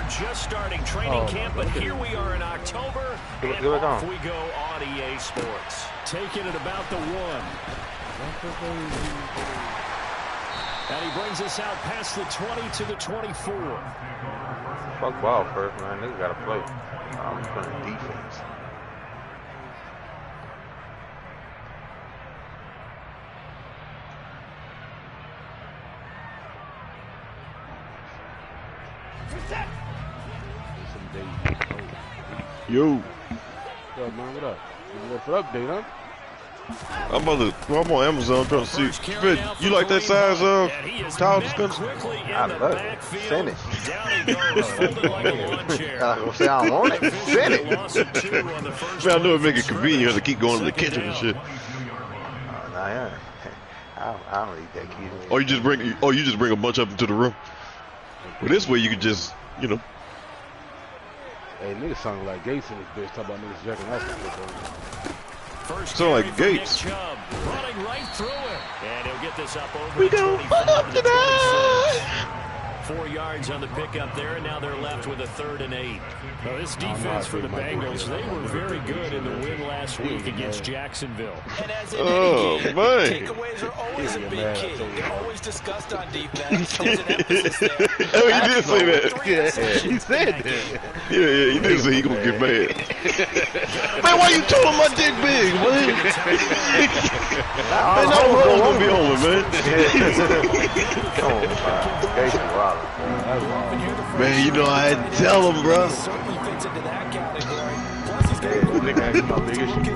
we're just starting training camp, but here we are in October, and off we go on EA Sports. Taking it about the 1. And he brings us out past the 20 to the 24. Fuck ball first, man. Niggas gotta play. I'm playing defense. Yo. What up, man? What up? What's up, update, huh? I'm on Amazon trying to see. You like that size towel discussion? I love it. Send it. I don't want it. Send it. Man, I know it make it convenient to keep going to the kitchen and shit. I don't eat that kid. Or you just bring a bunch up into the room. Well, this way you could just, you know. Hey, niggas sound like Gates in this bitch. Talk about niggas jacking off this bitch. Sound like Gates. Running right through him. And he'll get this up over. We gonna fuck up tonight. 4 yards on the pickup there, and now they're left with a 3rd and 8. Well, this defense for the Bengals, they were very good in the win last week against Jacksonville. Oh, man. Takeaways are always a big key. They're always discussed on defense. There's an emphasis there. Oh, you did say that. Yeah, he said that. Yeah, he did say he gonna get mad. Man, why you told him my dick big, man? Man, no one's gonna be on it, man. Come on, man. Gates is wild. Man, you know I had to tell him, bro.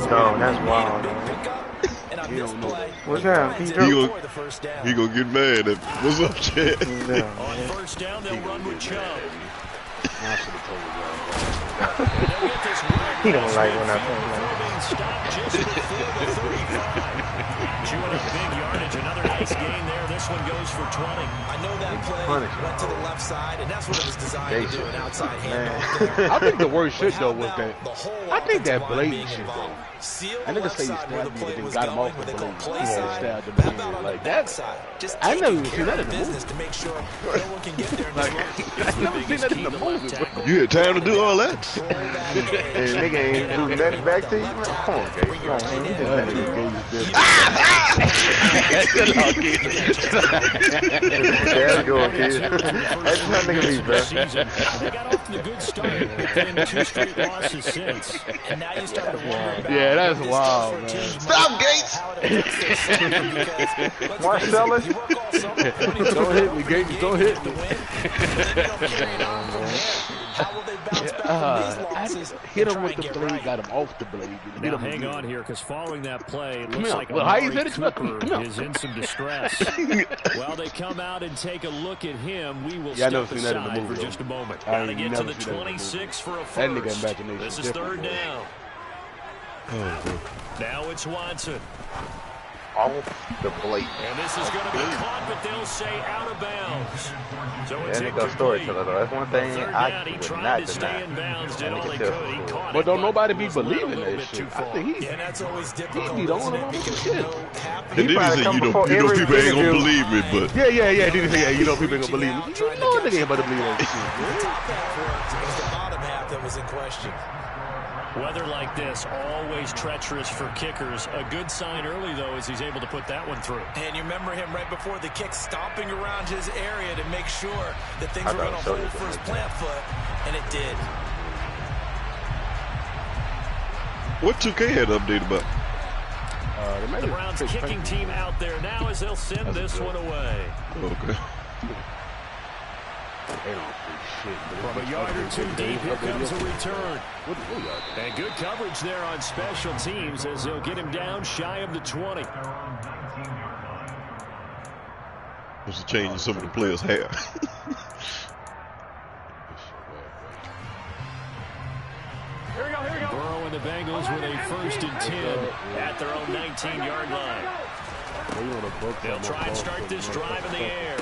No, that's wild. What's that? He gonna get mad at what's up, Chad? On first down, they'll run with Chubb. He don't like when I play. Chewing up big yardage, another nice gain there. This one goes for 20. I know that play went to the left side, and that's what it was designed to do, an outside handoff. I think the worst shit, though, was that. I think that blade shit, though. I niggas say he stabbed me, but then got him off the blade. He stabbed him again. Like that. I never even seen that in the movie. I never seen that in the movie, bro. You had time to do all that? And nigga ain't do nothing back to you? Come on, Gates. Come on, man. There you go, kid. That's how nigga be, bro. They got off to a good start. They've been 2 straight losses since. And now you start to wonder about Yeah, that's wild, man. Stop, Gates! Marcellus? Don't hit me, Gates. Don't hit me. Hit him with the blade, got him off the blade. Now hang on here, because following that play, it looks like how you Amari said it? Cooper is in some distress. While they come out and take a look at him, we will step aside for just a moment. Got to get to the 26 for a first. That nigga imagination. This is 3rd down. Now it's Watson. Off the blade. And this is going to be caught, but they'll say out of bounds. So it's a storyteller, though. That's one thing I would not deny. But don't nobody be believing that shit. I think he be on him on some shit. And then he said, you know people ain't gonna believe me, but yeah. Then he said, you know people ain't gonna believe me. You know nigga ain't about to believe that shit. It was the bottom half that was in question. Weather like this, always treacherous for kickers. A good sign early, though, is he's able to put that one through. And you remember him right before the kick, stomping around his area to make sure that things were going to hold for his plant foot, and it did. what 2K had updated about? The Browns kicking team out there now as they'll send this one away. Okay. From a yard or 2 deep, here comes a return. And good coverage there on special teams as they'll get him down shy of the 20. What's the change in some of the players' hair? Burrow and the Bengals with a 1st and 10 at their own 19-yard line. They'll try and start this drive in the air.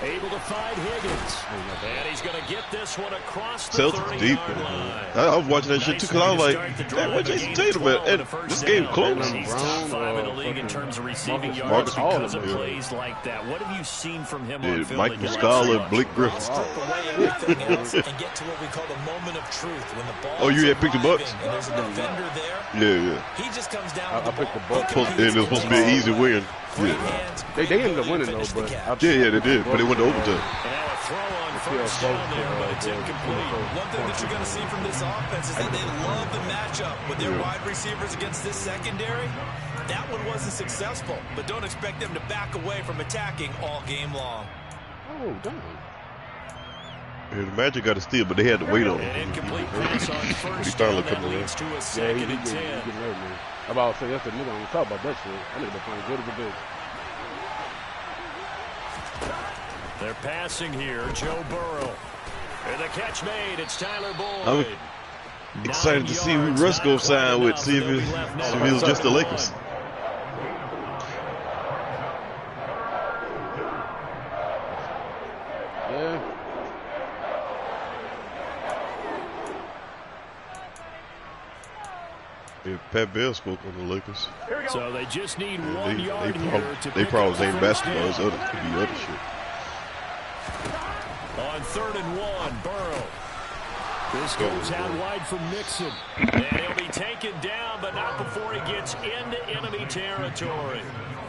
Able to find Higgins. And he's going to get this one across the 30-yard line. I was watching that shit too because I was like, damn, what Jason Tatum at? And this game close. He's top 5 in the league in terms of receiving yards because of plays like that. What have you seen from him on film? Mike Muscala and Blake Griffin. Strip away everything else and get to what we call the moment of truth. When the ball you had picked the Bucks? And there's a defender there. Yeah. He just comes down I picked the Bucks. And it was supposed to be an easy win. Yeah. They ended up winning though, but they did. But they went to overtime. And now a throw on first down there, but it's incomplete. One thing that you're going to see from this offense is that they love the matchup with their wide receivers against this secondary. That one wasn't successful, but don't expect them to back away from attacking all game long. Oh, damn. Yeah, the Magic got a steal, but they had to wait on An it. incomplete pass on He first finally down that come around. leads to a second and 10. I'm about to say that's the nigga on the top about that shit. I nigga been playing good as a bitch. They're passing here, Joe Burrow. And the catch made, it's Tyler Boyd. I'm excited to see who Russ go sign with, see if it was just the Lakers. Yeah. If Pat Bell spoke on the Lakers. So they just need 1 yard here to they probably ain't basketball. It's other, could be other shit. On 3rd and 1, Burrow. This goes out wide from Nixon. And he'll be taken down, but not before he gets into enemy territory.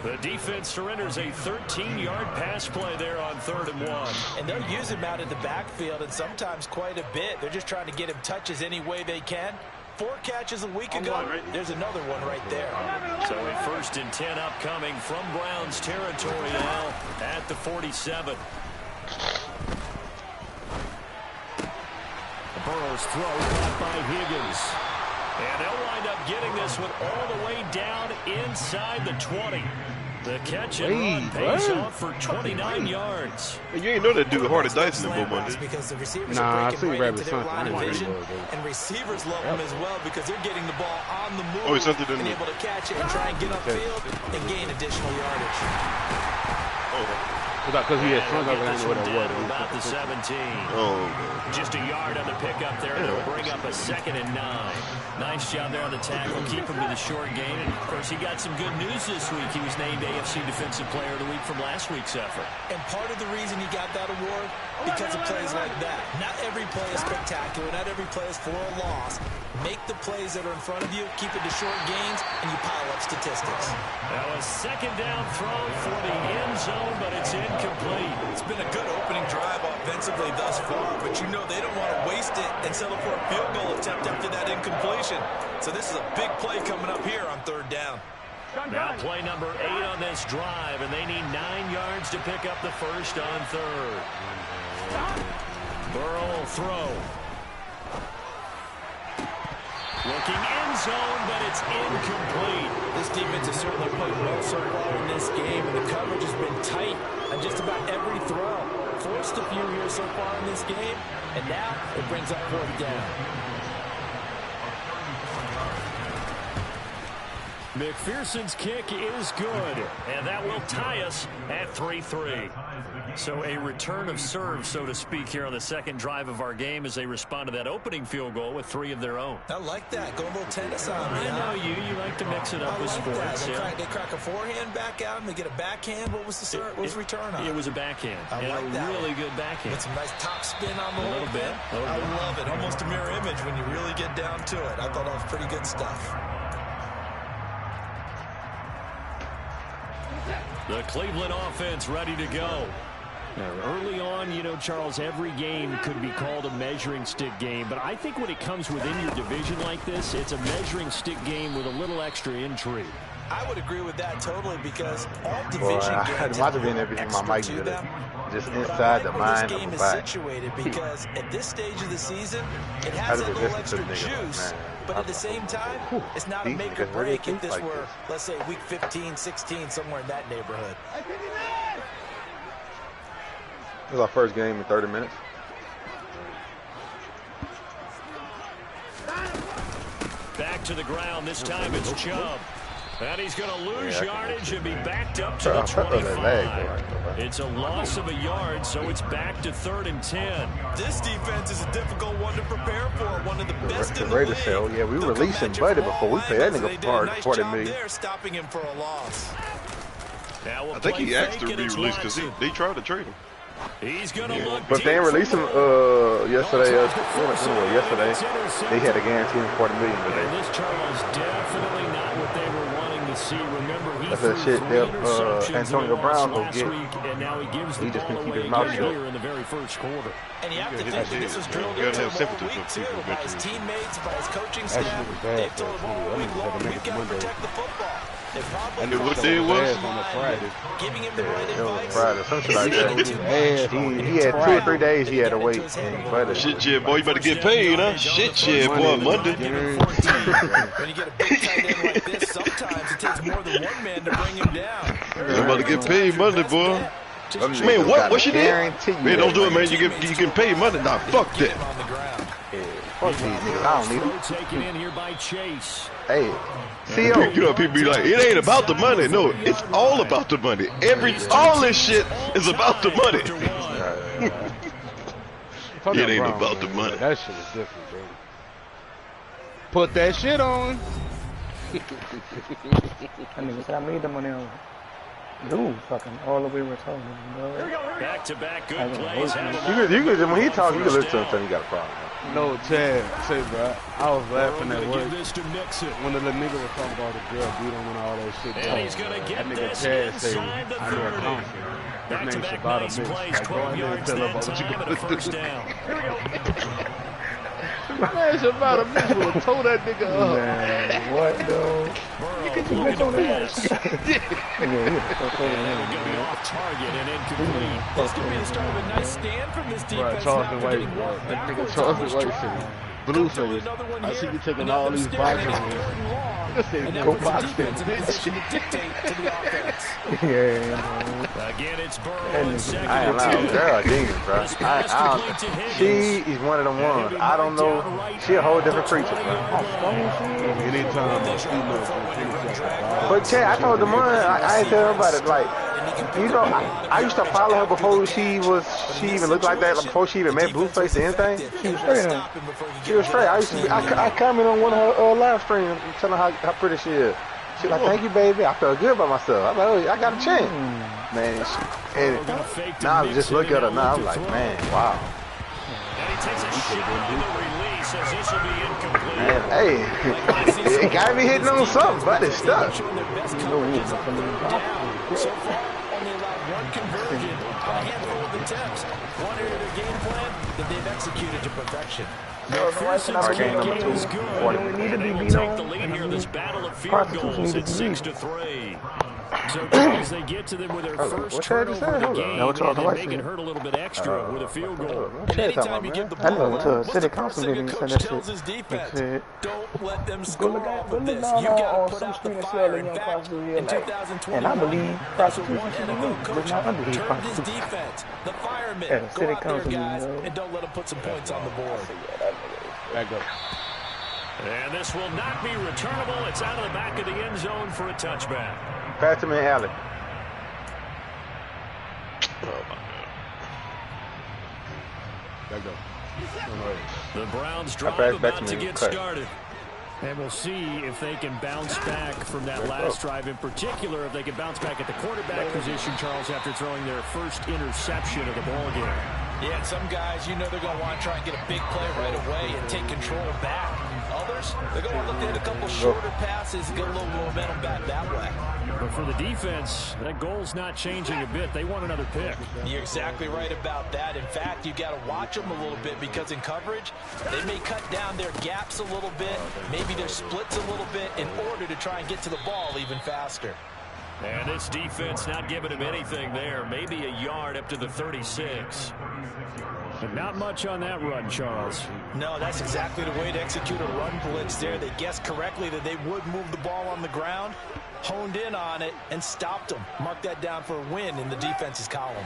The defense surrenders a 13-yard pass play there on 3rd and 1. And they'll use him out in the backfield, and sometimes quite a bit. They're just trying to get him touches any way they can. 4 catches a week ago. There's another one right there. So a 1st and 10 upcoming from Browns territory now at the 47. Burrow's throw caught by Higgins. And they'll wind up getting this one all the way down inside the 20. The catch and run pays off for 29 yards. You ain't know that dude Hardy Dyson in Monday. Because the receivers Nah, are I breaking seen right Rabbit into their something. line of I ain't vision, really and receivers love them as well because they're getting the ball on the move he something and able to catch it and try and get upfield and gain additional yardage. Because he had shrunk, I don't know what that was. About the 17. Just a yard on the pickup there, and it'll bring up a 2nd and 9. Nice job there on the tackle, keep him to the short game. And, of course, he got some good news this week. He was named AFC Defensive Player of the Week from last week's effort. And part of the reason he got that award, because of plays like that. Not every play is spectacular. Not every play is for a loss. Make the plays that are in front of you, keep it to short gains, and you pile up statistics. That was 2nd down throw for the end zone, but it's incomplete. It's been a good opening drive offensively thus far, but you know they don't want to waste it and settle for a field goal attempt after that incompletion. So this is a big play coming up here on 3rd down. Now play number 8 on this drive, and they need 9 yards to pick up the 1st on 3rd. Burrow will throw. Looking end zone, but it's incomplete. This defense has certainly played well so far in this game, and the coverage has been tight on just about every throw. Forced a few here so far in this game, and now it brings up 4th down. McPherson's kick is good, and that will tie us at 3-3. So a return of serve, so to speak, here on the 2nd drive of our game as they respond to that opening field goal with 3 of their own. I like that. Go a little tennis on me. I know you. You like to mix it up with sports. They crack a forehand back out, and they get a backhand. What was the serve? What was the return on? It was a backhand. I like that. Really good backhand. With some nice top spin on the a little bit. I love it. Almost a mirror image when you really get down to it. I thought that was pretty good stuff. The Cleveland offense ready to go. Now, early on, you know, Charles, every game could be called a measuring stick game, but I think when it comes within your division like this, it's a measuring stick game with a little extra intrigue. I would agree with that totally because all division games have everything my mic to them. Just inside the mind of the game is situated because at this stage of the season, it has a little extra juice, but at the same time, it's not a make or break if this were, let's say, week 15, 16, somewhere in that neighborhood. This is our first game in 30 minutes. Back to the ground. This time it's Chubb. And he's going to lose yardage and be backed up to the 25. It's a loss of a yard, so it's back to 3rd and 10. This defense is a difficult one to prepare for. One of the best in the Raiders sell. Yeah, we released him Buddy before we pay that nigga $40 million. They're stopping him for a loss. I think he asked to be released because they tried to trade him. He's gonna look but they didn't release him yesterday. Yesterday they had a guarantee of $40 million today. This Charles definitely not what they were wanting to see. Remember, he that's that shit that Antonio Brown will get. And now he gives the just ball can keep away his mouth shut here in the very first quarter. And you have to think that this was drilled into him all week too, by his teammates, by his coaching staff. They've told him all week long, we've got to protect the football. I knew what day it was. On a Friday. Giving him the right It was advice. Friday, something like that. He had 2 or 3 days he had to wait. Shit, yeah, boy, you better get paid, huh? Shit, yeah, boy, Monday. When you get a big tight end like this, sometimes it takes more than one man to bring him down. You better get paid Monday, boy. Man, what she did? Man, don't do it, man. You get paid Monday. Nah, fuck that. Fuck these niggas. I don't need them. Taken in here by Chase. Hey, You know, people be like, it ain't about the money. No, it's all about the money. All this shit is about the money. It ain't about the money. That shit is different, bro. Put that shit on. I mean, I made the money on. Dude, fucking all the way retarded, bro. Back-to-back good plays. You could when he talks, you can listen to him until you got a problem. No, Chad, say, bro, I was laughing at work This to Mixon. when the little nigga was talking about the girl beat him and all that shit. And he's gonna get that nigga this Chad say, inside the I know a 30. counselor. His name's Back-to-back Shabbat nice Mix. plays, Like, go 12 ahead and yards tell him that about what you time and a gonna first do. down. Man, Shabbat Mix would have told that nigga up. Man, what though? Looking to pass. Yeah, Going to be off target and incomplete. This could be the start of a nice stand from this Bro, defense. Charleston Now White, getting bro. one That nigga backwards Charleston on White this said, drive. Blue Come through face. another one I see here. you taking Another all these step boxes back, in. third and long. This And ain't that go puts the box defense in a bitch. position to dictate to the offense. Again, it's Burrow in second I ain't and lying. 2. Girl, Jesus, bro. She is one of them ones. I don't know. She a whole different creature, bro. Anytime a female But Chad, I told the man, I ain't tell him about it. Like, you know, I used to follow her before she even looked like that. Like, before she even met Blueface or anything. She was straight. She was straight. I commented on one of her live streams, telling her how pretty she is. She like, thank you, baby. I felt good about myself. I'm like, oh, I got a chance, man. And now I just look at her now. I'm like, man, wow. And he takes a shot on the release as this will be incomplete. Man, hey, it gotta be hitting on something, but it's stuck. Showing their best coverage is up and down. So far, only allowed one conversion on a handful of attempts. One area of their game plan that they've executed to perfection. McPherson's Game number kick 2. is good. We need to And be they will beat take on. the lead here in this battle of field Prostitutes goals need at to be 6-3. So as they get to them with their first what Chad turnover just of said? the Hold on. game, Now, what y'all and talking they about? can hurt a little bit extra with a field goal. And anytime you give the I ball know, away, to what's city the council first thing a meeting, coach send that tells shit. his defense? Shit. Don't let them Go score look off at of this. down You got on to put some out the screen and see all fire. the In young fact, prostitutes in like. 2020, And I believe that's prostitution one should be NFL legal, but coach not underage turned his prostitution. defense. The firemen, At a go city out there, council guys, meeting, and don't let them put some points on the board. Back up. And this will not be returnable. It's out of the back of the end zone for a touchback. Pass to me, Allen. Back up. The Browns I drive passed back about to to me. get Cut. started. And we'll see if they can bounce back from that last drive. In particular, if they can bounce back at the quarterback position, Charles, after throwing their first interception of the ball game. Yeah, and some guys, you know they're going to want to try and get a big play right away and take control back. Others, they're going to look at a couple shorter passes and get a little momentum back that way. But for the defense, that goal's not changing a bit. They want another pick. You're exactly right about that. In fact, you got to watch them a little bit because in coverage, they may cut down their gaps a little bit, maybe their splits a little bit in order to try and get to the ball even faster. And this defense not giving him anything there. Maybe a yard up to the 36. But not much on that run, Charles. No, that's exactly the way to execute a run blitz there. They guessed correctly that they would move the ball on the ground, honed in on it, and stopped them. Mark that down for a win in the defense's column.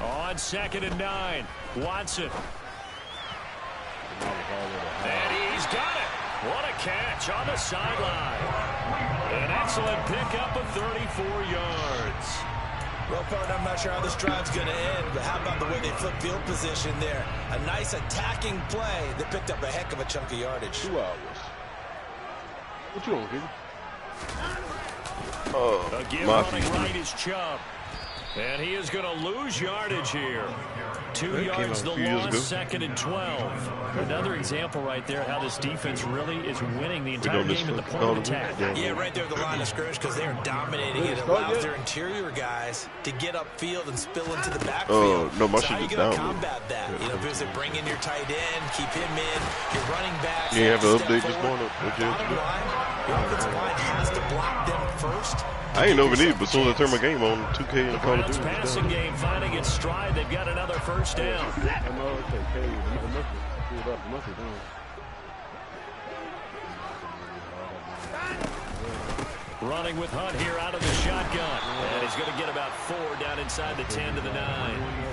On 2nd and 9, Watson. And he's got it. What a catch on the sideline. An excellent pickup of 34 yards. Well, partner, I'm not sure how this drive's going to end, but how about the way they flip field position there? A nice attacking play that picked up a heck of a chunk of yardage. 2 hours. What you on, Gibby? Again, running right is Chubb. And he is going to lose yardage here. 2 yards the loss, 2nd and 12. Another example right there how this defense really is winning the entire game at the point of attack. Yeah, right there at the line of scrimmage because they are dominating it. It allows their interior guys to get upfield and spill into the backfield. No, my so how shit are you is going to down. combat that? You know, visit, bring in your tight end, keep him in, your running back. You have an update this morning. Bottom line, your offensive line has to block them first. I ain't over need, but as soon as I turn my game on, 2K and Call of Duty. Passing game finding its stride. They've got another first down. Running with Hunt here out of the shotgun. And he's going to get about 4 down inside the 10 to the 9.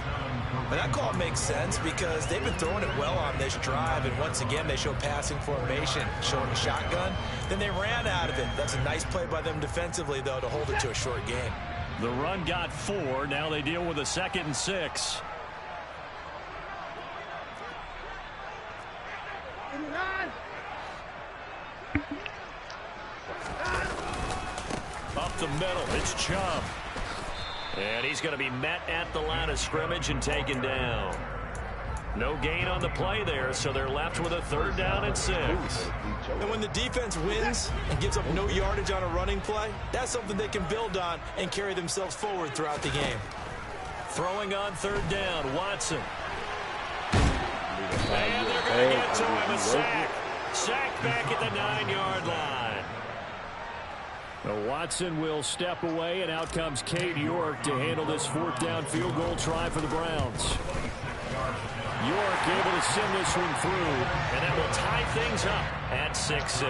But that call makes sense because they've been throwing it well on this drive, and once again they show passing formation, showing the shotgun. Then they ran out of it. That's a nice play by them defensively, though, to hold it to a short game. The run got 4. Now they deal with a 2nd and 6. Up the middle, it's Chubb. And he's going to be met at the line of scrimmage and taken down. No gain on the play there, so they're left with a 3rd down and 6. And when the defense wins and gives up no yardage on a running play, that's something they can build on and carry themselves forward throughout the game. Throwing on 3rd down, Watson. And they're going to get to him, a sack. Sacked back at the 9-yard line. Watson will step away, and out comes Cade York to handle this 4th down field goal try for the Browns. York able to send this one through, and that will tie things up at 6-6.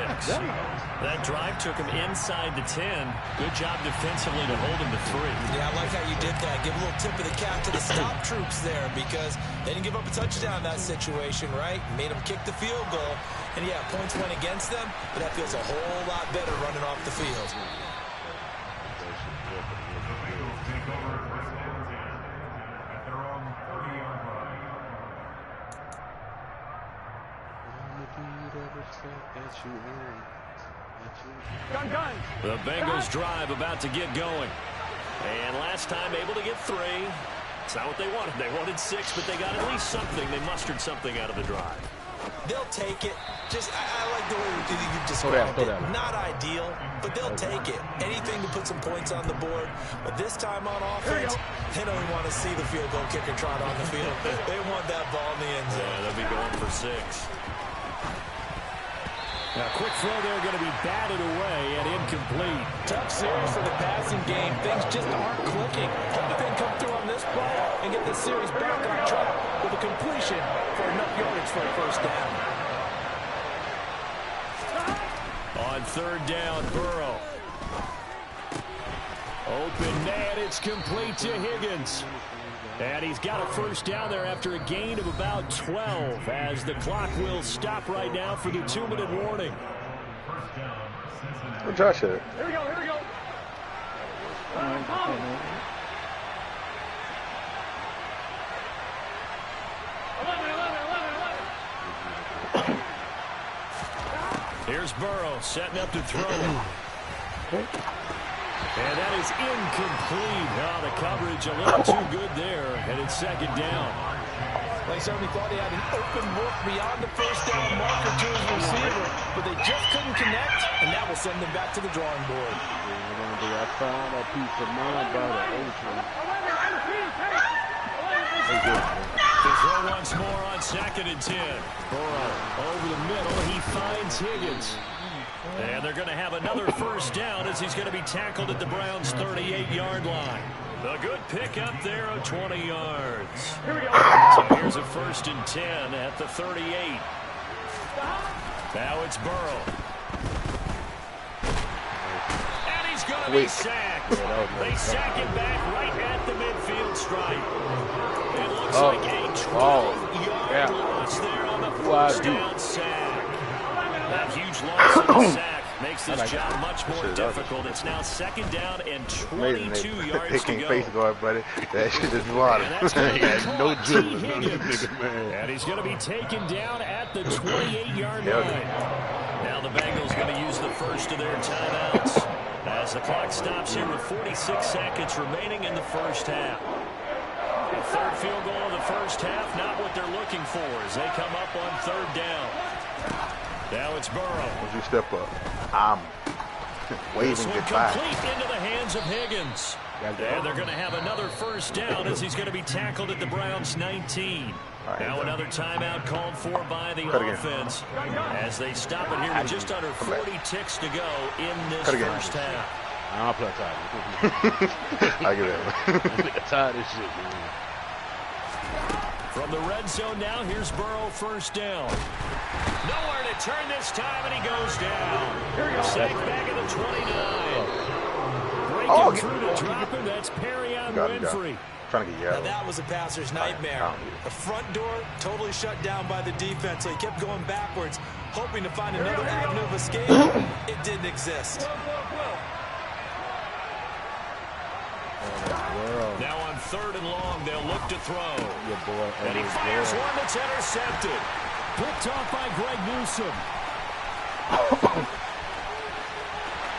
That drive took him inside the 10. Good job defensively to hold him to 3. Yeah, I like how you did that. Give a little tip of the cap to the stop troops there because they didn't give up a touchdown in that situation, right? Made them kick the field goal. And, yeah, points went against them, but that feels a whole lot better running off the field. The Bengals drive about to get going. And last time able to get 3. It's not what they wanted. They wanted 6, but they got at least something. They mustered something out of the drive. They'll take it. I like the way you described it. Not ideal, but they'll take it. Anything to put some points on the board. But this time on offense, they don't even want to see the field goal kicker trot on the field. They want that ball in the end zone. Yeah, they'll be going for 6. Now, quick throw there, going to be batted away and incomplete. Tough series for the passing game. Things just aren't clicking. Hope they can come through on this play and get this series back on track with a completion for enough yardage for a first down. On 3rd down, Burrow. Open man, it's complete to Higgins. And he's got a first down there after a gain of about 12 as the clock will stop right now for the 2-minute warning. Where Josh at? Here we go, here we go. Here's Burrow setting up to throw. And that is incomplete. Oh, the coverage a little too good there, and it's 2nd down. They certainly thought he had an open look beyond the first down marker to his receiver, but they just couldn't connect, and that will send them back to the drawing board. I found a piece of mind by the ocean. The throw once more on 2nd and 10. Burrow over the middle. He finds Higgins. And they're going to have another first down as he's going to be tackled at the Browns' 38-yard line. A good pick up there of 20 yards. Here we go. So here's a 1st and 10 at the 38. Now it's Burrow. And he's going to be sacked. They sack him back right at the midfield stripe. It looks like a 12-yard loss there on the first down sack. That huge loss of the sack makes this job much more difficult. It's now 2nd down and 22 yards to go. Face guard, buddy. That shit is water. He has no dribbling on this nigga, man. And he's going to be taken down at the 28-yard line. Now the Bengals going to use the first of their timeouts as the clock stops here with 46 seconds remaining in the first half. The third field goal of the first half, not what they're looking for as they come up on 3rd down. Now it's Burrow. As you step up, I'm waving goodbye. Complete into the hands of Higgins. And they're going to have another first down as he's going to be tackled at the Browns' 19. Now another timeout called for by the offense as they stop it here with just under 40 ticks to go in this first half. I'll play tired. I get it. I'm tired of this shit, man. From the red zone now, here's Burrow, first down. Nowhere to turn this time, and he goes down. Sack back at the 29. Breaking through to drop him, that's Perrion Winfrey. Trying to get now that was a passer's nightmare. The front door totally shut down by the defense, so he kept going backwards, hoping to find another avenue of escape. It didn't exist. Now on 3rd and long, they'll look to throw. And he fires one that's intercepted. Picked off by Greg Newsome.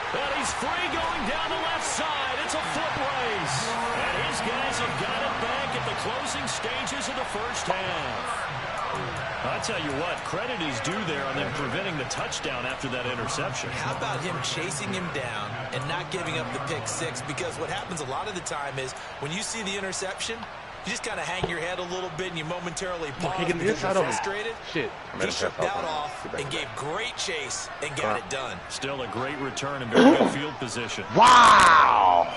And he's free going down the left side. It's a foot race. And his guys have got it back at the closing stages of the first half. I'll tell you what, credit is due there on them preventing the touchdown after that interception. How about him chasing him down and not giving up the pick 6? Because what happens a lot of the time is when you see the interception, you just kind of hang your head a little bit and you momentarily pause because you're frustrated. Shit. He shook that off and gave great chase and got it done. Still a great return and very good field position. Wow!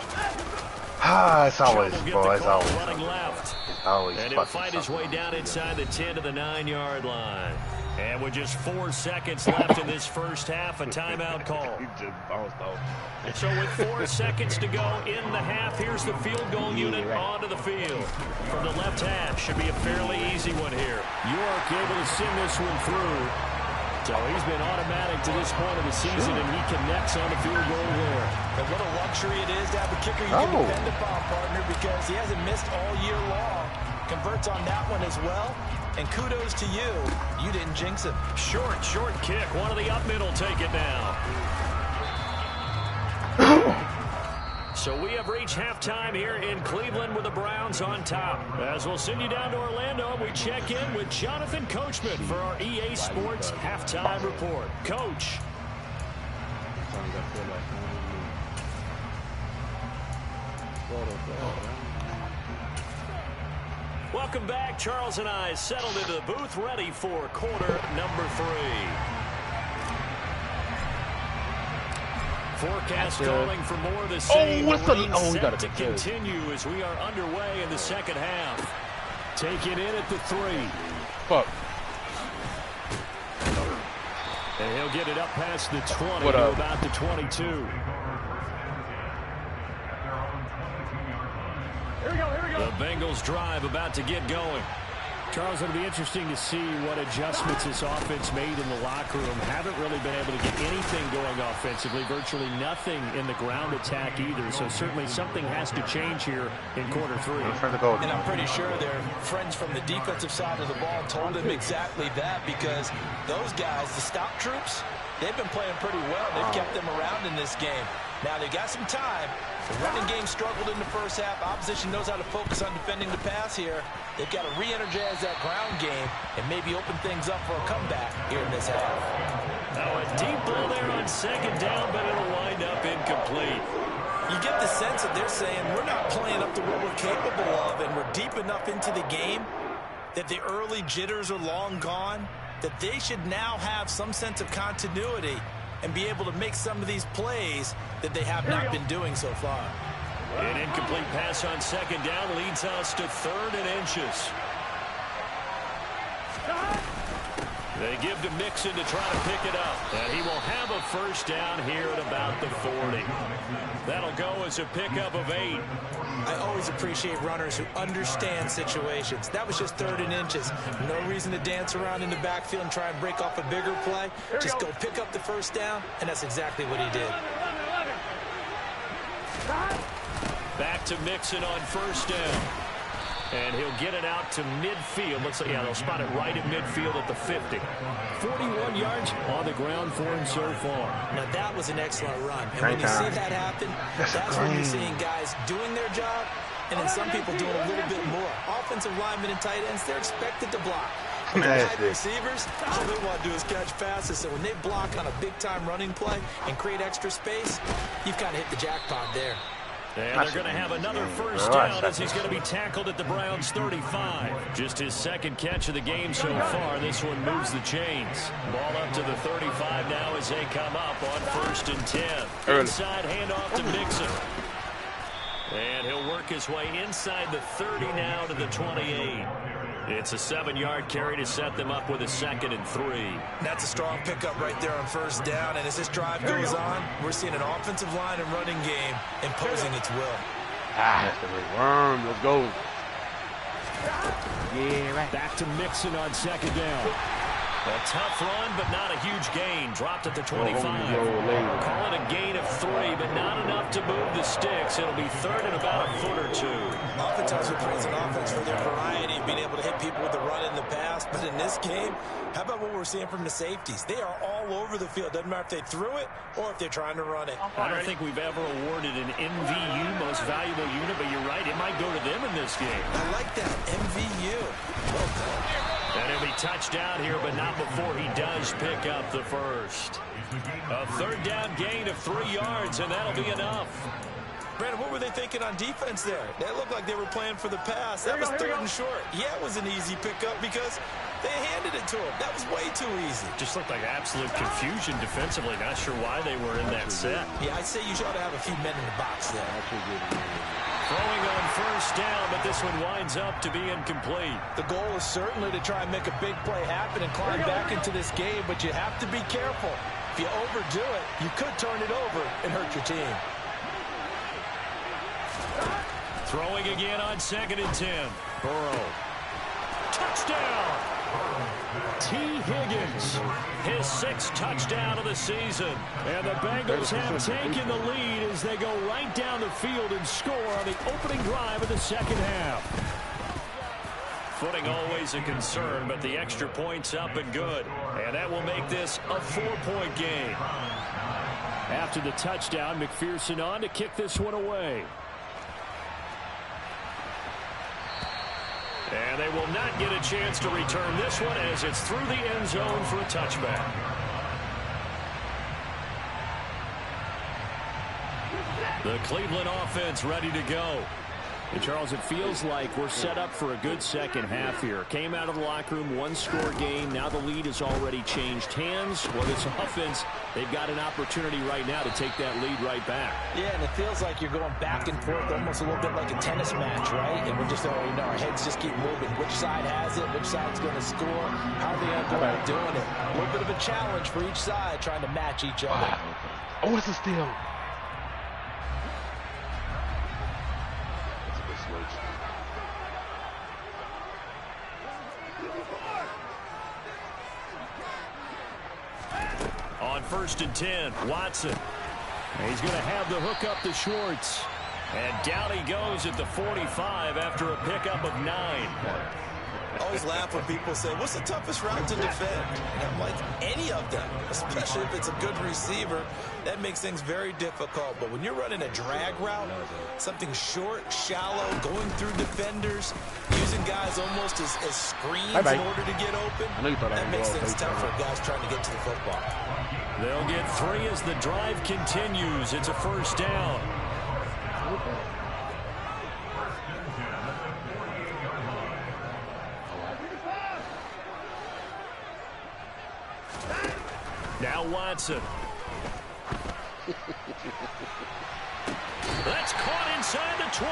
It's always, boy, it's always. Running left. And he'll find his way down inside the 10 to the 9-yard line. And with just 4 seconds left in this first half, a timeout call. So with 4 seconds to go in the half, here's the field goal unit onto the field. From the left half, should be a fairly easy one here. York able to send this one through. So he's been automatic to this point of the season, and he connects on the field goal there. And what a luxury it is to have a kicker you can depend upon, partner, because he hasn't missed all year long. Converts on that one as well. And kudos to you. You didn't jinx him. Short kick. One of the up middle take it now. So we have reached halftime here in Cleveland with the Browns on top. As we'll send you down to Orlando, we check in with Jonathan Coachman for our EA Sports Halftime Report. Coach. Welcome back. Charles and I settled into the booth, ready for quarter number 3. Forecast calling for more of the same. What's the? Oh, we got to continue as we are underway in the second half. Take it in at the 3. Fuck. And he'll get it up past the 20 What to up? about the 22. Here we go. The Bengals drive about to get going. Charles, it'll be interesting to see what adjustments this offense made in the locker room. Haven't really been able to get anything going offensively, virtually nothing in the ground attack either. So certainly something has to change here in quarter 3. And I'm pretty sure their friends from the defensive side of the ball told him exactly that, because those guys, the stop troops, they've been playing pretty well. They've kept them around in this game. Now they got some time. The running game struggled in the first half. Opposition knows how to focus on defending the pass here. They've got to re-energize that ground game and maybe open things up for a comeback here in this half. Now a deep ball there on second down, but it'll wind up incomplete. You get the sense that they're saying we're not playing up to what we're capable of, and we're deep enough into the game that the early jitters are long gone, that they should now have some sense of continuity and be able to make some of these plays that they have not been doing so far. An incomplete pass on second down leads us to 3rd and inches. They give to Mixon to try to pick it up. And he will have a first down here at about the 40. That'll go as a pickup of 8. I always appreciate runners who understand situations. That was just 3rd and inches. No reason to dance around in the backfield and try and break off a bigger play. Just go pick up the first down, and that's exactly what he did. Back to Mixon on first down. And he'll get it out to midfield. Looks like, yeah, they'll spot it right at midfield at the 50. 41 yards on the ground for him so far. Now, that was an excellent run. And when you see that happen, that's when you're seeing guys doing their job and then some people doing a little bit more. Offensive linemen and tight ends, they're expected to block. Wide receivers, all they want to do is catch passes. So when they block on a big-time running play and create extra space, you've kind of hit the jackpot there. And they're going to have another first down as he's going to be tackled at the Browns' 35. Just his second catch of the game so far. This one moves the chains. Ball up to the 35 now as they come up on 1st and 10. Inside handoff to Mixon. And he'll work his way inside the 30 now to the 28. It's a 7-yard carry to set them up with a 2nd and 3. That's a strong pickup right there on first down. And as this drive goes on, we're seeing an offensive line and running game imposing its will. That's the big worm. Let's go. Yeah, right. Back to Mixon on 2nd down. A tough run, but not a huge gain. Dropped at the 25. Call it a gain of 3, but not enough to move the sticks. It'll be 3rd and about a foot or 2. Oftentimes we praise an offense for their variety, being able to hit people with the run in the pass. But in this game, how about what we're seeing from the safeties? They are all over the field. Doesn't matter if they threw it or if they're trying to run it. I don't think we've ever awarded an MVU, most valuable unit, but you're right. It might go to them in this game. I like that. MVU. Well done. And he'll be touchdown here, but not before he does pick up the first. A 3rd down gain of 3 yards, and that'll be enough. Brandon, what were they thinking on defense there? That looked like they were playing for the pass. That was 3rd and short. Yeah, it was an easy pickup because they handed it to him. That was way too easy. Just looked like absolute confusion defensively. Not sure why they were in that set. Yeah, I'd say you ought to have a few men in the box there. Throwing on first down, but this one winds up to be incomplete. The goal is certainly to try and make a big play happen and climb back into this game, but you have to be careful. If you overdo it, you could turn it over and hurt your team. Throwing again on 2nd and 10. Burrow. Touchdown! T. Higgins, his 6th touchdown of the season. And the Bengals have taken the lead as they go right down the field and score on the opening drive of the 2nd half. Footing always a concern, but the extra point's up and good. And that will make this a 4-point game. After the touchdown, McPherson on to kick this one away. And they will not get a chance to return this one as it's through the end zone for a touchback. The Cleveland offense ready to go. And Charles, it feels like we're set up for a good second half here. Came out of the locker room, 1-score game. Now the lead has already changed hands. Well, this offense, they've got an opportunity right now to take that lead right back. Yeah, and it feels like you're going back and forth, almost a little bit like a tennis match, right? And we're just, our heads just keep moving. Which side has it? Which side's going to score? How are they going to go about doing it? A little bit of a challenge for each side, trying to match each other. Oh, it's a steal. On 1st and 10, Watson. He's going to have the hook up to Schwartz. And down he goes at the 45 after a pickup of 9. I always laugh when people say, what's the toughest route to defend? And I'm like, any of them, especially if it's a good receiver. That makes things very difficult. But when you're running a drag route, something short, shallow, going through defenders, using guys almost as screens in order to get open, that makes things tough for guys trying to get to the football. They'll get 3 as the drive continues. It's a first down. Now Watson. That's caught inside the 20.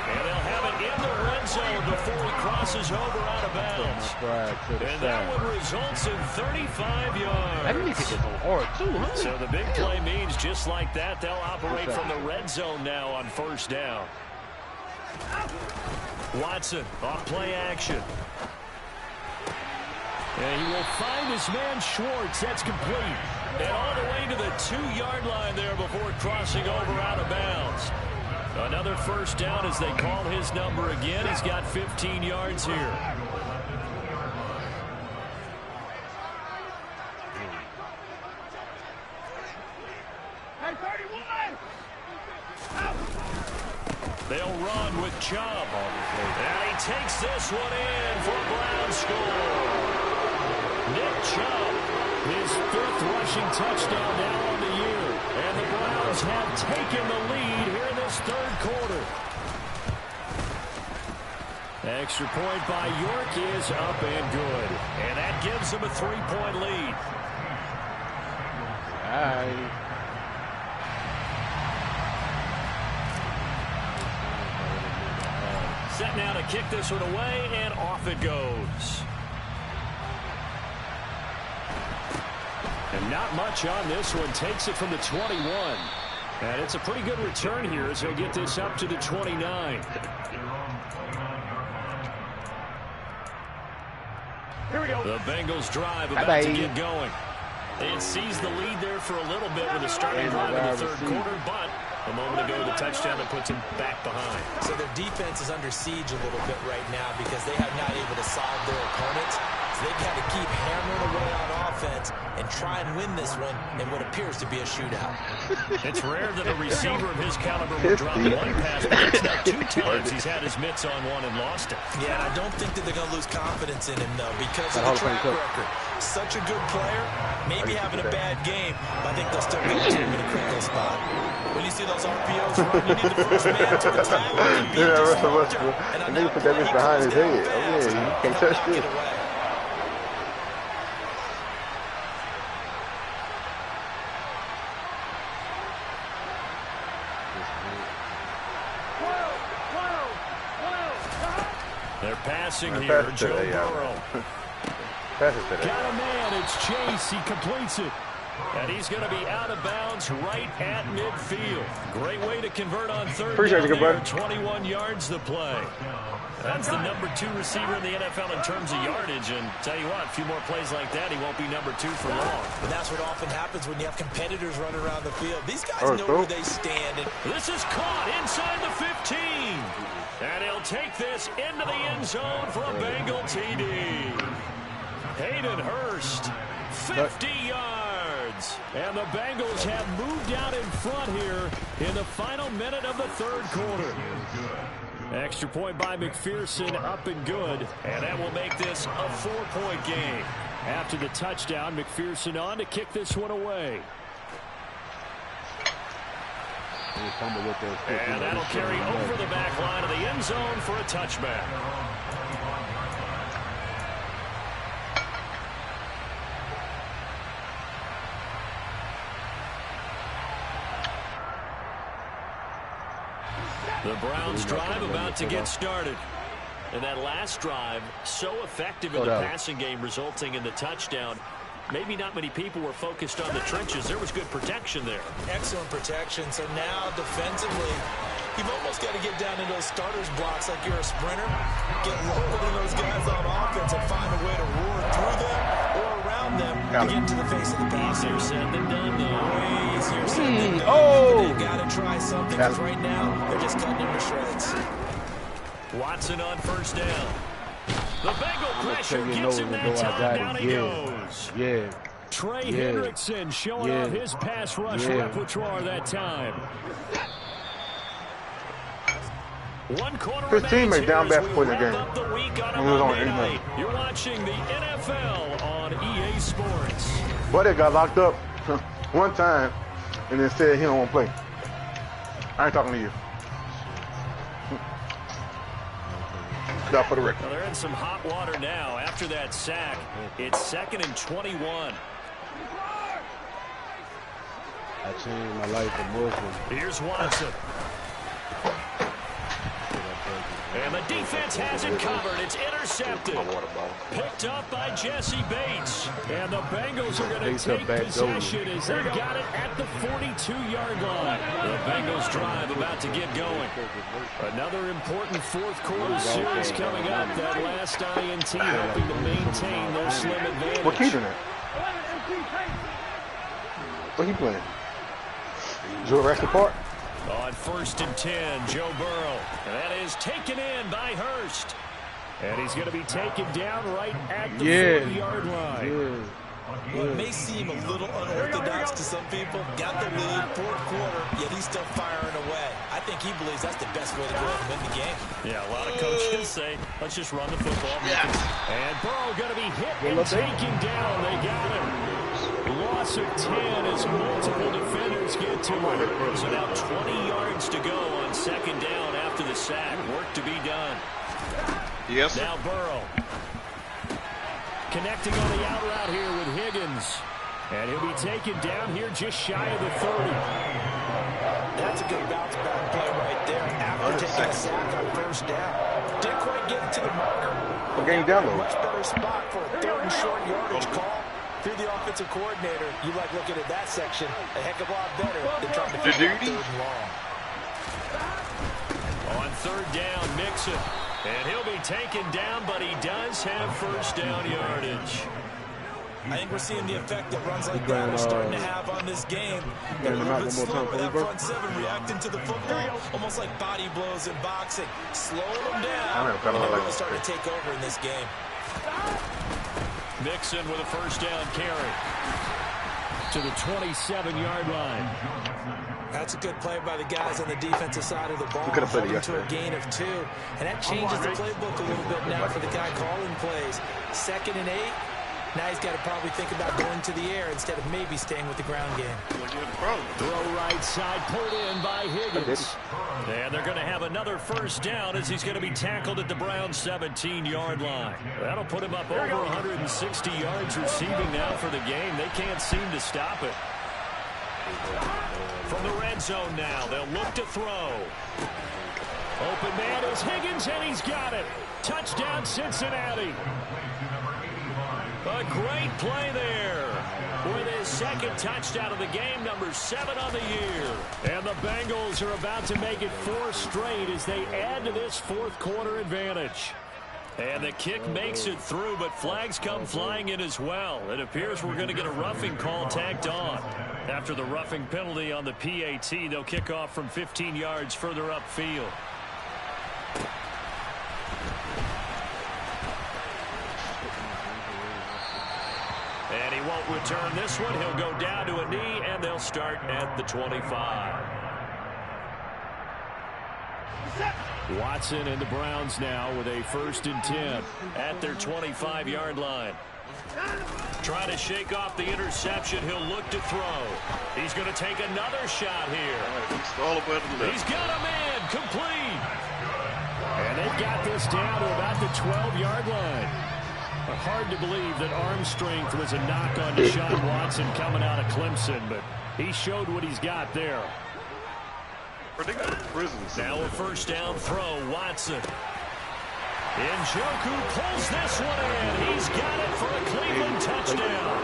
And they'll have it in the red zone before he crosses over out of bounds. And that one results in 35 yards. That nigga is on R2, huh? So the big play means just like that, they'll operate from the red zone now on first down. Watson off play action. And he will find his man Schwartz. That's complete. And all the way to the 2-yard line there before crossing over out of bounds. Another first down as they call his number again. He's got 15 yards here. They'll run with Chubb. And he takes this one in for a Brown score. Nick Chubb, his 5th rushing touchdown now on the year. And the Browns have taken the lead here in this 3rd quarter. Extra point by York is up and good. And that gives them a 3-point lead. All right. Set now to kick this one away, and off it goes. And not much on this one. Takes it from the 21. And it's a pretty good return here as he'll get this up to the 29. Here we go. The Bengals drive about to get going. It sees the lead there for a little bit with a starting drive in the 3rd quarter, but a moment ago, the touchdown that puts him back behind. So their defense is under siege a little bit right now because they have not able to solve their opponents. So they've had to keep hammering away on offense and try and win this one in what appears to be a shootout. It's rare that a receiver of his caliber will drop one pass, but it's now 2 times he's had his mitts on one and lost it. Yeah, I don't think that they're going to lose confidence in him, though, because of the track record. Such a good player, maybe having a bad game, but I think they'll still get to him in a critical spot. When you see those RPOs run, you need the first man to attack. Yeah, Russell Westbrook. And then you put that bitch behind his head. Oh, yeah, you can't touch this. They're passing here. Joe Burrow. Got a man. It's Chase. He completes it. And he's going to be out of bounds right at midfield. Great way to convert on 3rd down there. 21 yards the play. That's the number 2 receiver in the NFL in terms of yardage. And tell you what, a few more plays like that, he won't be number 2 for long. And that's what often happens when you have competitors running around the field. These guys know where they stand. And this is caught inside the 15. And he'll take this into the end zone for a Bengal TD. Hayden Hurst, 50 yards. And the Bengals have moved out in front here in the final minute of the 3rd quarter. Extra point by McPherson, up and good. And that will make this a 4-point game. After the touchdown, McPherson on to kick this one away. And that'll carry over the back line of the end zone for a touchback. The Browns drive about to get started. And that last drive, so effective in the passing game, resulting in the touchdown. Maybe not many people were focused on the trenches. There was good protection there. Excellent protection. So now defensively, you've almost got to get down into those starters blocks like you're a sprinter. Get lower than those guys on offense and find a way to roar through them or around them to get into the face of the pass. Easier said than done, though. Way easier said than done. They've got to try something because right now they're just cutting into shreds. Watson on first down. The Bengal pressure gets him that time. Down he goes. Yeah. Trey Hendrickson showing off his pass rush repertoire that time. One quarter his teammate down back for the game. You're watching the NFL on EA Sports. Buddy got locked up one time and then said he don't want to play. I ain't talking to you. For the record. Well, they're in some hot water now. After that sack, it's 2nd and 21. I changed my life for Muslim. Here's Watson. And the defense has it covered. It's intercepted. Picked up by Jesse Bates. And the Bengals are going to take possession as they got it at the 42-yard line. The Bengals drive about to get going. Another important fourth quarter series coming up. That last INT helping to maintain their slim advantage. What key tonight? What he playing? Joe Rest Park? On 1st and 10, Joe Burrow. And that is taken in by Hurst. And he's going to be taken down right at the 40-yard line. Well, it may seem a little unorthodox to some people. Got the lead, fourth quarter, yet he's still firing away. I think he believes that's the best way to go and win the game. Yeah, a lot of coaches say, let's just run the football. And Burrow going to be hit and taken down. They got him. Loss of 10 as multiple defenders get to him. So now 20 yards to go on 2nd down after the sack. Work to be done. Yes. Now Burrow. Connecting on the out route here with Higgins. And he'll be taken down here just shy of the 30. That's a good bounce back play right there after taking a sack on 1st down. Didn't quite get it to the marker. What game download? Much better spot for a 3rd and short yardage call. Through the offensive coordinator, you like looking at that section a heck of a lot better than trying to figure out 3rd and long. On 3rd down, Mixon. And he'll be taken down, but he does have 1st down yardage. I think we're seeing the effect that runs like that are starting to have on this game. They're a little bit slow with that front 7 reacting to the football, almost like body blows in boxing. Slowing them down, and they're really starting to take over in this game. Mixon with a 1st down carry to the 27-yard line. That's a good play by the guys on the defensive side of the ball. Holding to a gain of 2. And that changes the playbook a little bit now for the guy calling plays. 2nd and 8. Now he's got to probably think about going to the air instead of maybe staying with the ground game. Throw right side, pulled in by Higgins. And they're going to have another 1st down as he's going to be tackled at the Browns' 17-yard line. That'll put him up over 160 yards receiving now for the game. They can't seem to stop it. From the red zone now, they'll look to throw. Open man is Higgins, and he's got it. Touchdown, Cincinnati. A great play there with his 2nd touchdown of the game, number 7 on the year. And the Bengals are about to make it 4 straight as they add to this fourth quarter advantage. And the kick makes it through, but flags come flying in as well. It appears we're going to get a roughing call tacked on. After the roughing penalty on the PAT, they'll kick off from 15 yards further upfield. And he won't return this one. He'll go down to a knee, and they'll start at the 25. Watson and the Browns now with a 1st and 10 at their 25-yard line. Trying to shake off the interception. He'll look to throw. He's going to take another shot here. He's got him in. Complete. And they've got this down to about the 12-yard line. Hard to believe that arm strength was a knock on Deshaun Watson coming out of Clemson, but he showed what he's got there. Now a 1st down throw, Watson. Njoku pulls this one in. He's got it for a Cleveland touchdown.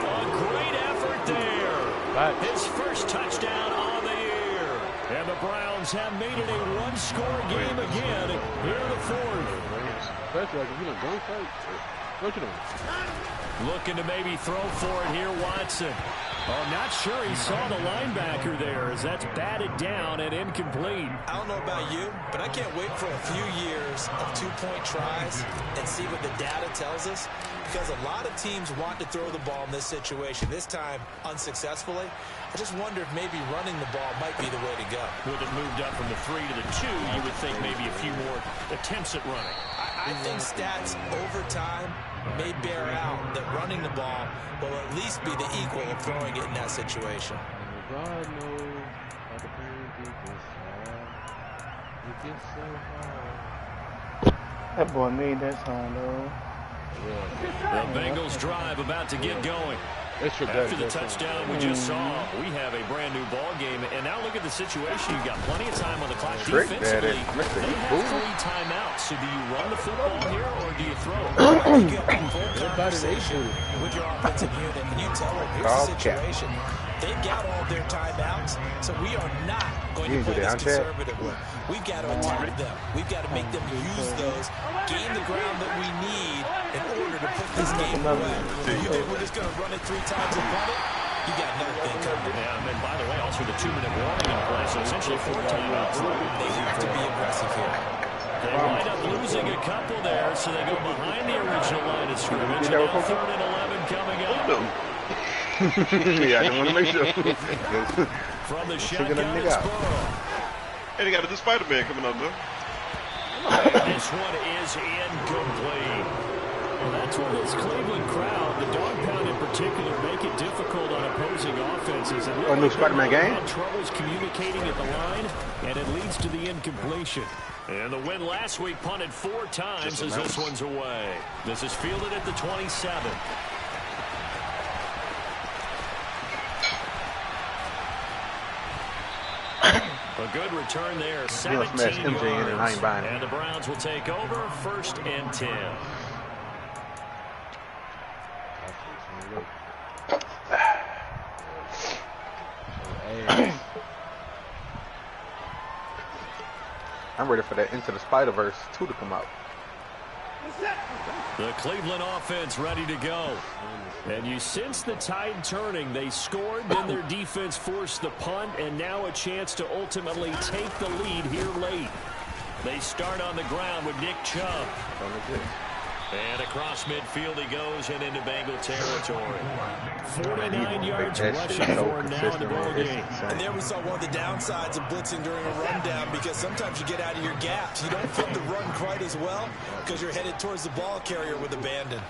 A great effort there. His 1st touchdown on the year. And the Browns have made it a 1-score game again here in the 4th. Looking to maybe throw for it here, Watson. Oh, not sure he saw the linebacker there as that's batted down and incomplete. I don't know about you, but I can't wait for a few years of 2-point tries and see what the data tells us. Because a lot of teams want to throw the ball in this situation, this time unsuccessfully. I just wonder if maybe running the ball might be the way to go. With it moved up from the 3 to the 2, you would think maybe a few more attempts at running. I think stats over time may bear out that running the ball will at least be the equal of throwing it in that situation. That boy made that song, though. The Bengals drive about to get going. After the touchdown we just saw, we have a brand new ball game. And now look at the situation. You've got plenty of time on the clock. Defensively, they have 3 timeouts. So do you run the football here or do you throw it? You have a full conversation with your offensive unit, and you tell them, here's the situation. They've got all their timeouts, so we are not going to play this conservatively. We've got to attack them. We've got to make them use those, gain the ground that we need in order to put this game away. You think we're just going to run it 3 times and run it? You got nothing coming. Yeah, and by the way, also the 2-minute warning in play, so essentially 4 timeouts. They have to be aggressive here. They wind up losing a couple there, so they go behind the original line of scrimmage. And now 3rd and 11 coming up. Yeah, I don't want to make sure. From the shotgun, it's Burrow. And they got the Spider-Man coming up, though. And this one is incomplete. Well, that's where this Cleveland crowd, the dog pound in particular, make it difficult on opposing offenses. And new Spider-Man game? Troubles communicating at the line, and it leads to the incompletion. And the win last week punted 4 times as this one's away. This is fielded at the 27. A good return there, 17 yards. And the Browns will take over, 1st and 10. I'm ready for that Into the Spider-Verse 2 to come out. The Cleveland offense ready to go. And you sense the tide turning. They scored, then their defense forced the punt, and now a chance to ultimately take the lead here late. They start on the ground with Nick Chubb. And across midfield he goes and into Bengal territory. 49 yards rushing for him now in the ball game. And there we saw one of the downsides of blitzing during a rundown, because sometimes you get out of your gaps. You don't fit the run quite as well because you're headed towards the ball carrier with abandon.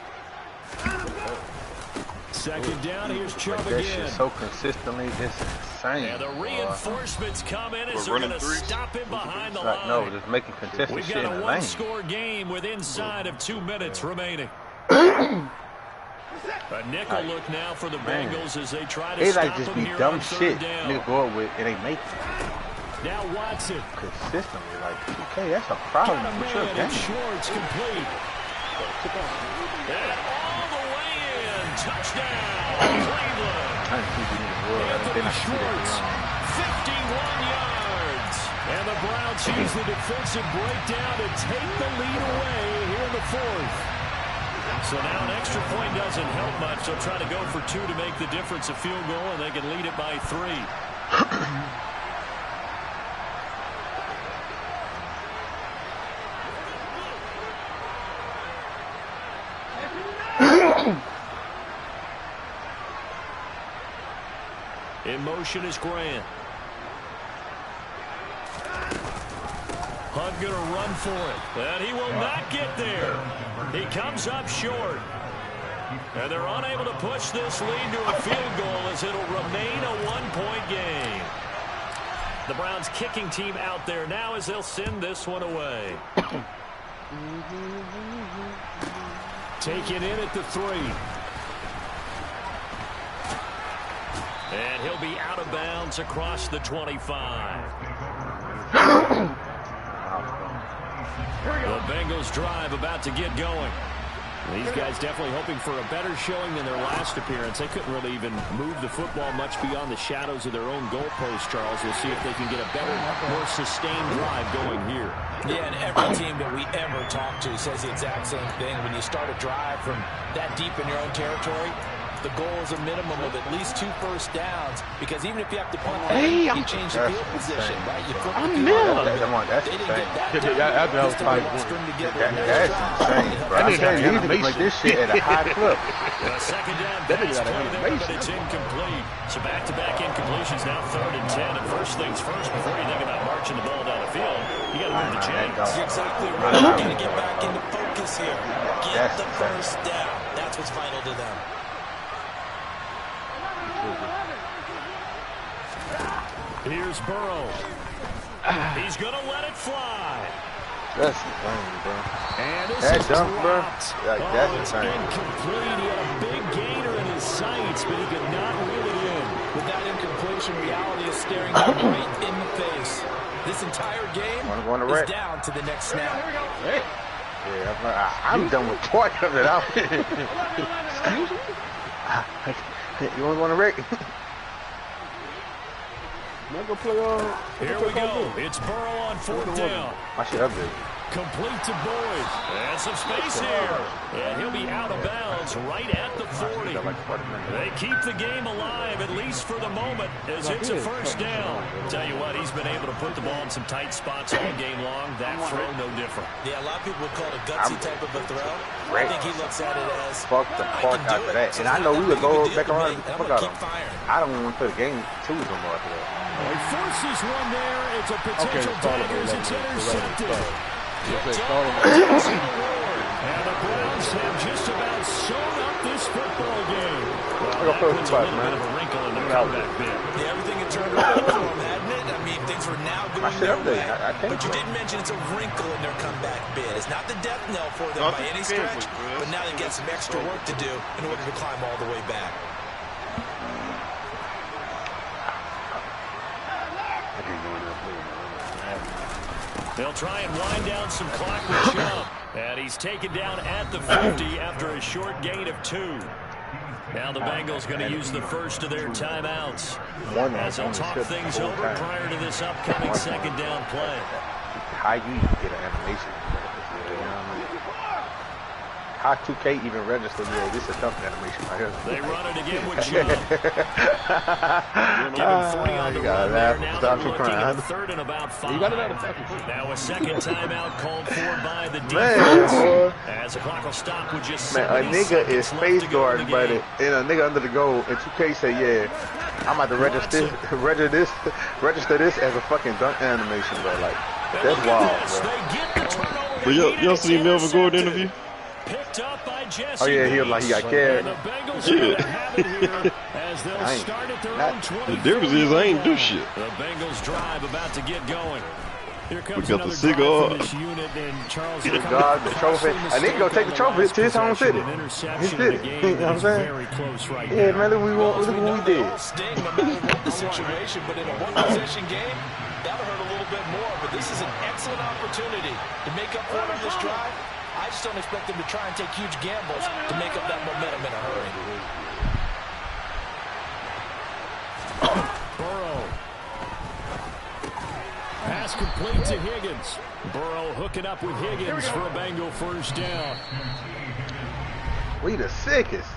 2nd down, here's Chubb that again. shit so consistently, it's insane. And the reinforcements come in as they're going to stop him behind the line. No, just making contested We've shit got in a the lane. one-score game with inside of 2 minutes remaining. A nickel look now for the Bengals as they try to stop just him be here dumb on shit 3rd down. niggas go up with and they make it. Now Watson. Consistently, like, okay, that's a problem Got a with your man game. and Schwartz complete. And all the way in. Touchdown, Cleveland. Anthony Schwartz, 51 yards. And the Browns use the defensive breakdown to take the lead away here in the 4th. So now an extra point doesn't help much. They'll try to go for 2 to make the difference a field goal, and they can lead it by 3. In motion is Grant. Hunt going to run for it, and he will not get there. He comes up short. And they're unable to push this lead to a field goal as it'll remain a 1-point game. The Browns kicking team out there now as they'll send this one away. Taken in at the 3. And he'll be out of bounds across the 25. The Bengals drive about to get going. These guys definitely hoping for a better showing than their last appearance. They couldn't really even move the football much beyond the shadows of their own goalpost, Charles. We'll see if they can get a better, more sustained drive going here. Yeah, and every team that we ever talk to says the exact same thing. When you start a drive from that deep in your own territory, the goal is a minimum of at least 2 first downs, because even if you have to punt, you change the field position, right? You flip the field. That's They didn't get that. That's insane, bro. I tell you, you can make this shit at a high clip. A 2nd down pass play there, but it's incomplete. So back-to-back incompletions now, 3rd and 10. And first things first, before you think about marching the ball down the field, you got to move the chains. You're exactly right. You got to get back into focus here. Get the first down. That's what's vital to them. Here's Burrow. He's going to let it fly. That's insane, bro. And this That is dunk, bro. dropped. That's It's insane. incomplete. He had a big gainer in his sights, but he could not reel it in. With that incompletion, reality is staring him right in the face. This entire game is down to the next snap. Hey. Yeah, I'm done with part of it. Excuse me? You want to go on a wreck? Go play on. Here we go. It's Burrow on 4th down. My shit up there. Complete to Boyd. And some space here. And he'll be out of bounds right at the 40. They keep the game alive, at least for the moment, as it's a first down. Tell you what, he's been able to put the ball in some tight spots all game long. That throw, no different. Yeah, a lot of people would call it a gutsy type of a throw. I think he looks at it as, fuck the fuck out of that. And I know we would go back around and fuck out of him. I don't want to play the game too no more after that. He forces one there. It's a potential daggers. It's intercepted. Yeah, And the Browns have just about sewn up this football game. Well, that puts a little bit of a wrinkle in the comeback bit. Yeah, everything had turned around for him, hadn't it? I mean, things were now going their way. But you did mention it's a wrinkle in their comeback bid. It's not the death knell for them by any stretch, but now they get some extra work to do in order to climb all the way back. They'll try and wind down some clock with Chubb. And he's taken down at the 50 after a short gain of 2. Now the Bengals going to use the first of their timeouts as they'll talk things over prior to this upcoming second down play. How you get an animation? How 2K even registered? Yeah, this is a tough animation right here. They run it again with Chubb. Give him 40 on the run there. Now they're looking at 3rd and about 5. Now a second timeout called for by the defense. As the clock will stop with just 7 seconds. A nigga is face guarding, buddy, and a nigga under the goal, and 2K say, yeah, I'm about to register this as a fucking dunk animation, bro. Like, that's wild, bro. But y'all seen Melvin Gordon interview? Picked up by Jesse. Oh yeah, he was like he got carried. The Bengals are gonna have it here as they'll start at their own 20. The difference is I ain't do shit. The Bengals drive about to get going. Here comes we got the cigar. Charles the trophy. I need to go take the trophy to his home city. He did it. You know what I'm saying? Very close right yeah, man, look what we did. Sting, no matter what the situation, but in a one-possession game, that'll hurt a little bit more. But this is an excellent opportunity to make up for it on this drive. I just don't expect them to try and take huge gambles to make up that momentum in a hurry. Burrow. Pass complete to Higgins. Burrow hooking up with Higgins for a Bengal first down. We the sickest.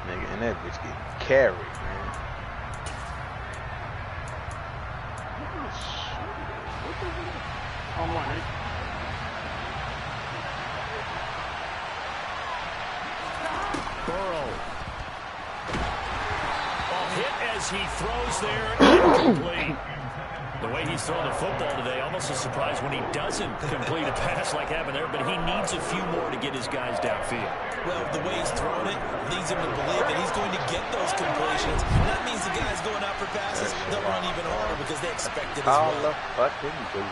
Nigga, and that bitch get carried, man. Oh my. Burrow. Hit as he throws there, incomplete. The way he's throwing the football today, almost a surprise when he doesn't complete a pass like happened there, but he needs a few more to get his guys downfield. Well, the way he's throwing it leads him to believe that he's going to get those completions. That means the guys going out for passes, they'll run even harder because they expect it as well. How the fuck did he do?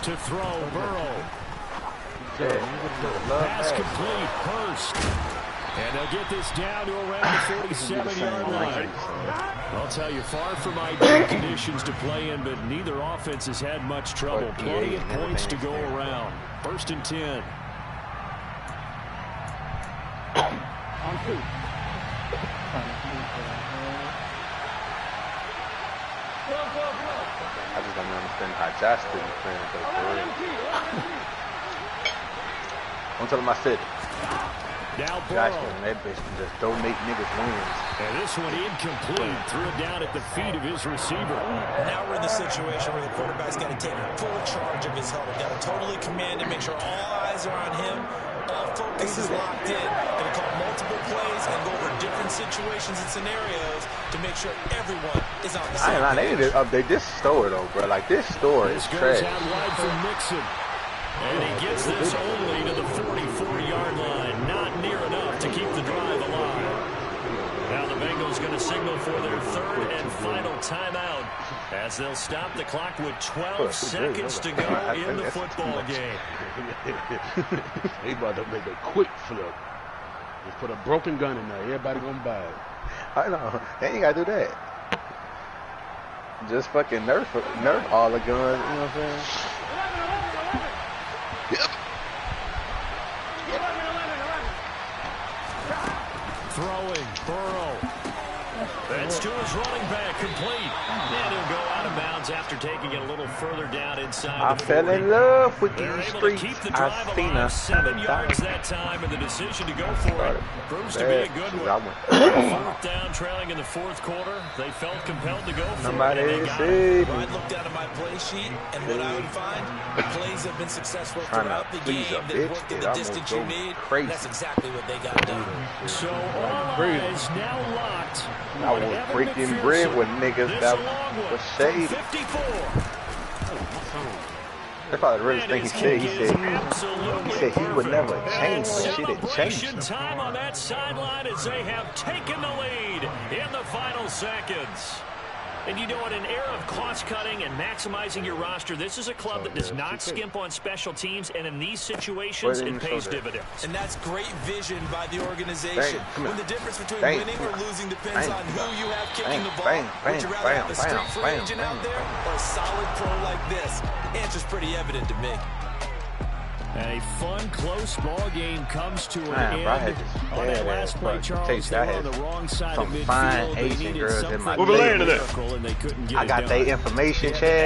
To throw, Burrow. Pass complete, Hurst. And they'll get this down to around the 47-yard line. I'll tell you, far from ideal conditions to play in, but neither offense has had much trouble. Plenty of points to go around. 1st and 10. On 2. I just don't understand how Josh didn't play for real. Don't tell him I said it. Now Josh and that bitch can just donate niggas wins. And this one incomplete. Threw it down at the feet of his receiver. Now we're in the situation where the quarterback's got to take full charge of his helmet. Got to totally command it, make sure all eyes are on him. All focus is locked in. Going to call multiple plays and go over different situations and scenarios to make sure everyone is on the same page. They need to update this store though, bro. Like this store is trash. Goes out wide for Mixon. And he gets this only to the 44-yard line. Not near enough to keep the drive alive. Now the Bengals is going to signal for their third and final timeout as they'll stop the clock with 12 seconds to go in the football game. They about to make a quick flip. Just put a broken gun in there. Everybody gonna buy it. I know. They ain't gotta do that. Just fucking nerf all the guns. You know what I'm saying? Yep. Throwing, Burrow. That's to his running back, complete. And he'll go out of bounds after taking it a little further down inside. I fell in love with these streets. Keep the drive alive, 7 yards that time, and the decision to go for it proves to be a good one. Fourth down, trailing in the fourth quarter. They felt compelled to go for it. I'd look down at my play sheet, and what I would find, the plays have been successful throughout the game. They worked in the distance you need. That's exactly what they got done. So all eyes now locked. I was breaking bread with niggas that was shady. 54. That's probably the realest thing he said. He said he would never change when shit had changed. Time on that sideline as they have taken the lead in the final seconds. And you know, in an era of cost-cutting and maximizing your roster, this is a club that does not skimp on special teams, and in these situations, it pays dividends. And that's great vision by the organization. When the difference between winning or losing depends on who you have kicking the ball, would you rather have a street free agent out there or a solid pro like this? The answer's pretty evident to me. And a fun, close ball game comes to an end. On that last play, Charles, they were on the wrong side of midfield. Fine Asian girls in my We'll be laying today. And they couldn't get I got their information, Chad.